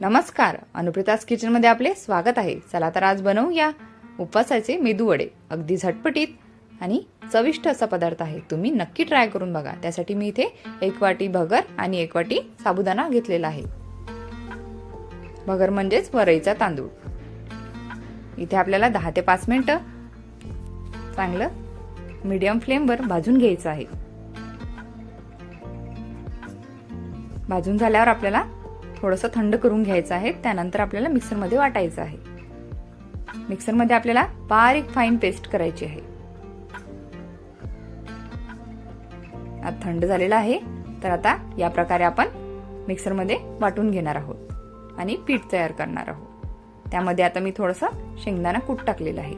नमस्कार, अनुप्रिताज किचनमध्ये आपले स्वागत आहे। चला तर आज बनवूया उपवासाचे मेदू वडे। अगदी झटपटीत आणि चविष्ट असा पदार्थ आहे। तुम्ही नक्की ट्राय करून बघा। त्यासाठी मी इथे 1 वाटी भगर आणि 1 वाटी साबुदाणा घेतलेला आहे। भगर म्हणजेच वरईचा तांदूळ। इथे आपल्याला 10 ते 5 मिनिटं चांगलं मीडियम फ्लेमवर भाजून घ्यायचं आहे। भाजून झाल्यावर आपल्याला थोडंसं थंड करून घ्यायचं आहे। त्यानंतर आपल्याला मिक्सरमध्ये वाटायचं आहे। मिक्सरमध्ये आपल्याला बारीक फाईन पेस्ट करायची आहे। आता थंड झालेला आहे, तर आता या प्रकारे आपण मिक्सरमध्ये वाटून घेणार आहोत आणि पीठ तयार करणार आहोत। त्यामध्ये आता मी थोडंसं शेंगदाणा कूट टाकलेलं आहे।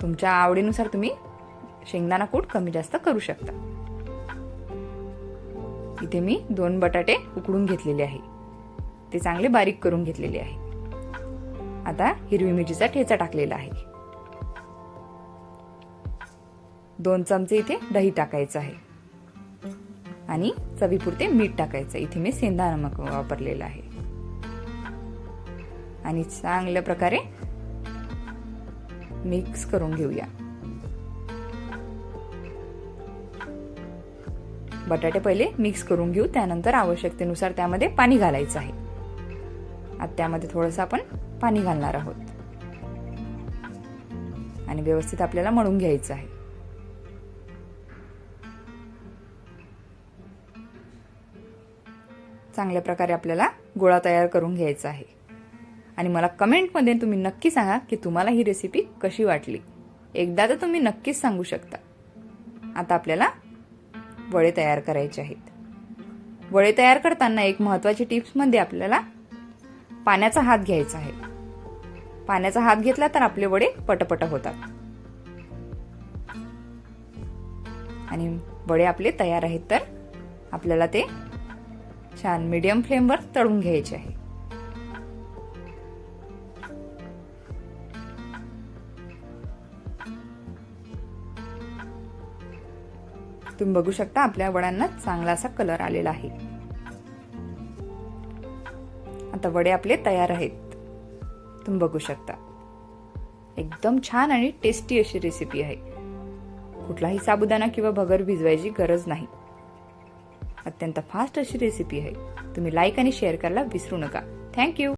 तुमच्या आवडीनुसार तुम्ही शेंगदाणा कूट कमी जास्त करू शकता। इथे मी 2 बटाटे उकडून घेतलेले आहे, ते चांगले बारीक करून घेतलेले आहे। आता हिरवी मिरचीचा ठेचा टाकलेला आहे। 2 चमचे इथे दही टाकायचं आहे आणि चवीपुरते मीठ टाकायचं। इथे मी सेंधा नमक वापरलेला आहे आणि चांगल्या प्रकारे मिक्स करून घेऊया। बटाटे पहिले मिक्स करून घेऊ, त्यानंतर आवश्यकतेनुसार त्यामध्ये पाणी घालायचं आहे। आता त्यामध्ये थोडंसं आपण पाणी घालणार आहोत आणि व्यवस्थित आपल्याला मळून घ्यायचं आहे। चांगल्या प्रकारे आपल्याला गोळा तयार करून घ्यायचा आहे आणि मला कमेंटमध्ये तुम्ही नक्की सांगा की तुम्हाला ही रेसिपी कशी वाटली। एकदा तर तुम्ही नक्कीच सांगू शकता। आता आपल्याला वडे तयार करायचे आहेत। वडे तयार करताना एक महत्त्वाची टिप्स म्हणजे आपल्याला पाण्याचा हात घ्यायचा आहे। पाण्याचा हात घेतला तर आपले वडे पटपट होतात आणि वडे आपले तयार आहेत। तर आपल्याला ते छान मीडियम फ्लेमवर तळून घ्यायचे आहे। तुम्ही बघू शकता आपल्या वड्यांना चांगला असा कलर आलेला आहे। आता वडे आपले तयार आहेत, तुम्ही बघू शकता। एकदम छान आणि टेस्टी अशी रेसिपी आहे। कुठलाही साबुदाणा किंवा भगर भिजवायची गरज नाही। अत्यंत फास्ट अशी रेसिपी आहे। तुम्ही लाईक आणि शेअर करायला विसरू नका। थँक्यू।